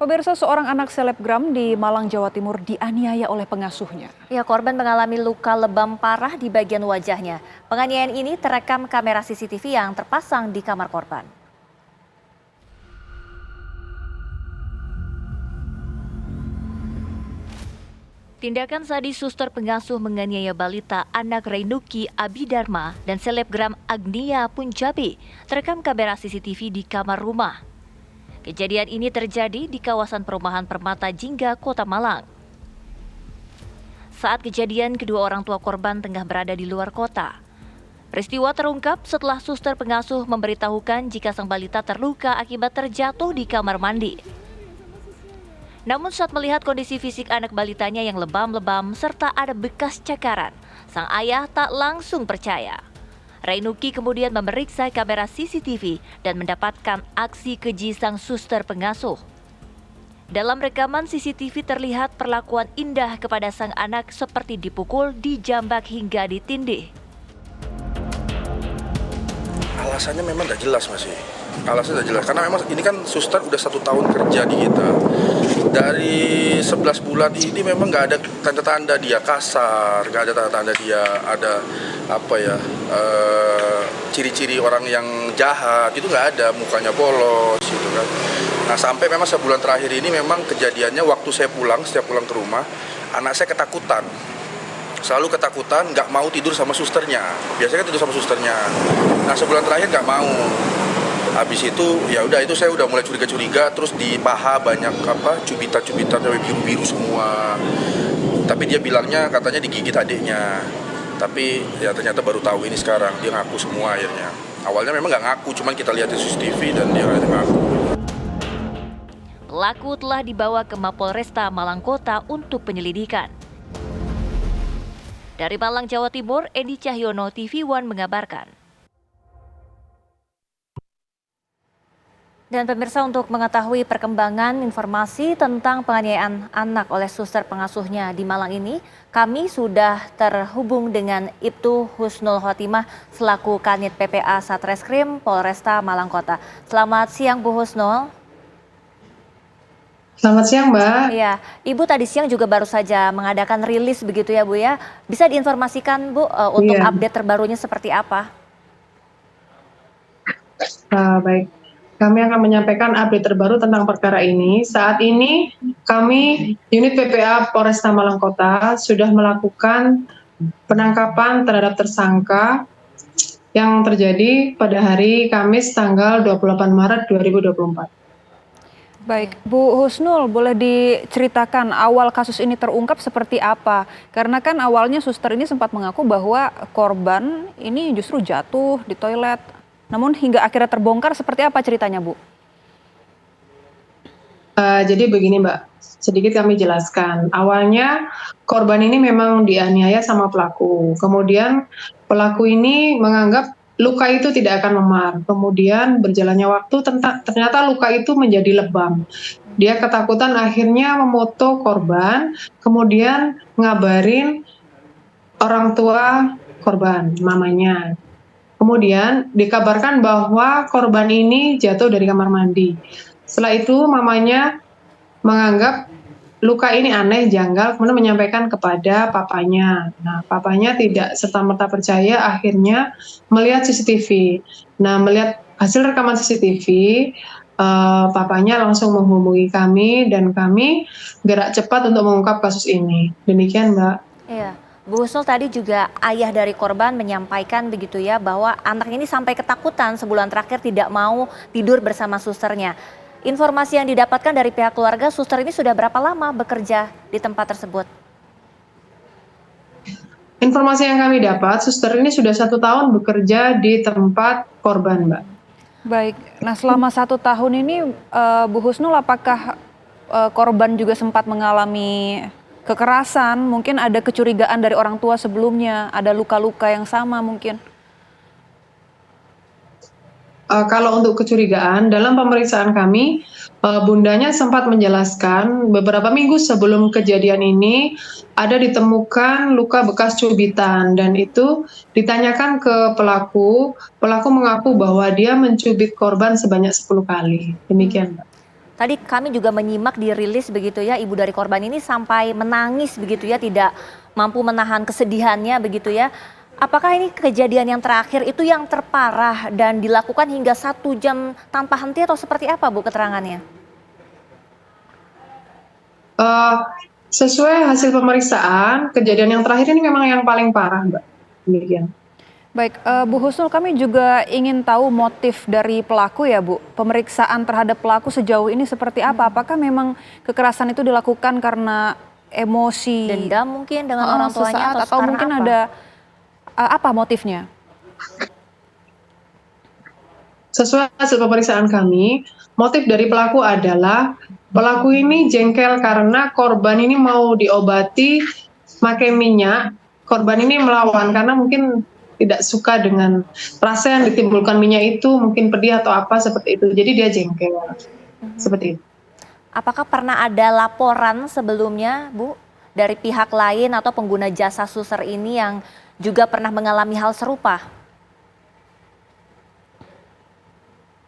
Pemirsa, seorang anak selebgram di Malang, Jawa Timur dianiaya oleh pengasuhnya. Ya, korban mengalami luka lebam parah di bagian wajahnya. Penganiayaan ini terekam kamera CCTV yang terpasang di kamar korban. Tindakan sadis suster pengasuh menganiaya balita anak Reinuki Abidharma dan selebgram Agnia Punjabi terekam kamera CCTV di kamar rumah. Kejadian ini terjadi di kawasan perumahan Permata Jingga, Kota Malang. Saat kejadian, kedua orang tua korban tengah berada di luar kota. Peristiwa terungkap setelah suster pengasuh memberitahukan jika sang balita terluka akibat terjatuh di kamar mandi. Namun saat melihat kondisi fisik anak balitanya yang lebam-lebam serta ada bekas cakaran, sang ayah tak langsung percaya. Reinuki kemudian memeriksa kamera CCTV dan mendapatkan aksi keji sang suster pengasuh. Dalam rekaman CCTV terlihat perlakuan indah kepada sang anak seperti dipukul, dijambak hingga ditindih. Alasannya memang tidak jelas masih. Alasannya tidak jelas karena memang ini kan suster udah 1 tahun kerja di kita. Dari 11 bulan ini memang nggak ada tanda-tanda dia kasar, nggak ada tanda-tanda dia ada ciri-ciri orang yang jahat, itu nggak ada, mukanya polos gitu kan. Nah sampai memang sebulan terakhir ini memang kejadiannya waktu saya pulang, setiap pulang ke rumah, anak saya ketakutan. Selalu ketakutan, nggak mau tidur sama susternya. Biasanya kan tidur sama susternya. Nah sebulan terakhir nggak mau. Habis itu ya udah, itu saya udah mulai curiga-curiga, terus di paha banyak cubitan-cubitan biru-biru semua. Tapi dia bilangnya katanya digigit adiknya. Tapi ya ternyata baru tahu ini sekarang, dia ngaku semua akhirnya. Awalnya memang nggak ngaku, cuman kita lihat di CCTV dan dia ngaku. Pelaku telah dibawa ke Mapolresta Malang Kota untuk penyelidikan. Dari Malang, Jawa Timur, Edi Cahyono, TV One mengabarkan. Dan pemirsa, untuk mengetahui perkembangan informasi tentang penganiayaan anak oleh suster pengasuhnya di Malang ini, kami sudah terhubung dengan Ibtu Husnul Khotimah selaku Kanit PPA Satreskrim Polresta Malang Kota. Selamat siang Bu Husnul. Selamat siang, Mbak. Iya, Ibu tadi siang juga baru saja mengadakan rilis begitu ya Bu ya. Bisa diinformasikan Bu untuk update terbarunya seperti apa? Baik, kami akan menyampaikan update terbaru tentang perkara ini. Saat ini kami unit PPA Polresta Malang Kota sudah melakukan penangkapan terhadap tersangka yang terjadi pada hari Kamis tanggal 28 Maret 2024. Baik, Bu Husnul, boleh diceritakan awal kasus ini terungkap seperti apa? Karena kan awalnya suster ini sempat mengaku bahwa korban ini justru jatuh di toilet. Namun hingga akhirnya terbongkar, seperti apa ceritanya, Bu? Jadi begini, Mbak, sedikit kami jelaskan. Awalnya korban ini memang dianiaya sama pelaku. Kemudian pelaku ini menganggap luka itu tidak akan memar. Kemudian berjalannya waktu ternyata luka itu menjadi lebam. Dia ketakutan, akhirnya memoto korban, kemudian ngabarin orang tua korban, mamanya. Kemudian dikabarkan bahwa korban ini jatuh dari kamar mandi. Setelah itu mamanya menganggap luka ini aneh, janggal, kemudian menyampaikan kepada papanya. Nah, papanya tidak serta-merta percaya, akhirnya melihat CCTV. Nah, melihat hasil rekaman CCTV, papanya langsung menghubungi kami dan kami gerak cepat untuk mengungkap kasus ini. Demikian, Mbak. Iya. Bu Husnul, tadi juga ayah dari korban menyampaikan begitu ya bahwa anak ini sampai ketakutan sebulan terakhir tidak mau tidur bersama susternya. Informasi yang didapatkan dari pihak keluarga, suster ini sudah berapa lama bekerja di tempat tersebut? Informasi yang kami dapat, suster ini sudah 1 tahun bekerja di tempat korban, Mbak. Baik, nah selama 1 tahun ini Bu Husnul, apakah korban juga sempat mengalami kekerasan? Mungkin ada kecurigaan dari orang tua sebelumnya, ada luka-luka yang sama mungkin? Kalau untuk kecurigaan, dalam pemeriksaan kami, bundanya sempat menjelaskan beberapa minggu sebelum kejadian ini ada ditemukan luka bekas cubitan, dan itu ditanyakan ke pelaku mengaku bahwa dia mencubit korban sebanyak 10 kali. Demikian, Mbak. Tadi kami juga menyimak di rilis begitu ya, ibu dari korban ini sampai menangis begitu ya, tidak mampu menahan kesedihannya begitu ya. Apakah ini kejadian yang terakhir itu yang terparah dan dilakukan hingga 1 jam tanpa henti atau seperti apa Bu keterangannya? Sesuai hasil pemeriksaan, kejadian yang terakhir ini memang yang paling parah, Mbak. Demikian. Baik, Bu Husnul, kami juga ingin tahu motif dari pelaku ya, Bu. Pemeriksaan terhadap pelaku sejauh ini seperti apa? Apakah memang kekerasan itu dilakukan karena emosi, Dendam mungkin dengan orang tuanya sesaat, atau karena mungkin apa? ada apa motifnya? Sesuai hasil pemeriksaan kami, motif dari pelaku adalah pelaku ini jengkel karena korban ini mau diobati pakai minyak. Korban ini melawan karena mungkin tidak suka dengan rasa yang ditimbulkan minyak itu, mungkin pedih atau apa seperti itu. Jadi dia jengkel. Seperti itu. Apakah pernah ada laporan sebelumnya Bu dari pihak lain atau pengguna jasa suster ini yang juga pernah mengalami hal serupa?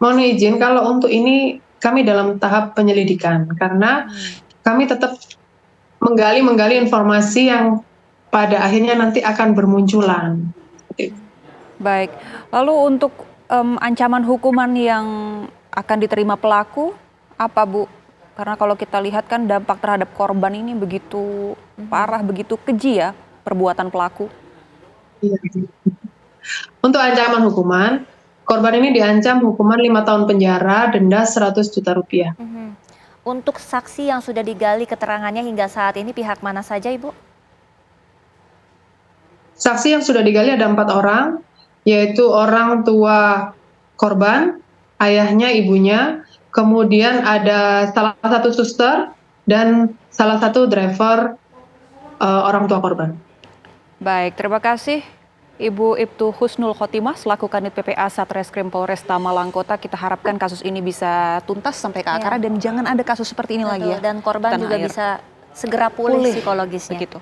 Mohon izin kalau untuk ini kami dalam tahap penyelidikan karena kami tetap menggali informasi yang pada akhirnya nanti akan bermunculan. Baik, lalu untuk ancaman hukuman yang akan diterima pelaku apa, Bu? Karena kalau kita lihat kan dampak terhadap korban ini begitu parah, begitu keji ya perbuatan pelaku. Iya. Untuk ancaman hukuman, korban ini diancam hukuman 5 tahun penjara, denda 100 juta rupiah. Untuk saksi yang sudah digali keterangannya hingga saat ini pihak mana saja Ibu? Saksi yang sudah digali ada 4 orang, yaitu orang tua korban, ayahnya, ibunya, kemudian ada salah satu suster dan salah satu driver orang tua korban. Baik, terima kasih Ibu Ibtu Husnul Khotimah selaku Kanit PPA Satreskrim Polresta Malang Kota. Kita harapkan kasus ini bisa tuntas sampai ke akarnya dan jangan ada kasus seperti ini lagi ya. Dan korban Tanah juga air. bisa segera pulih psikologisnya. Begitu.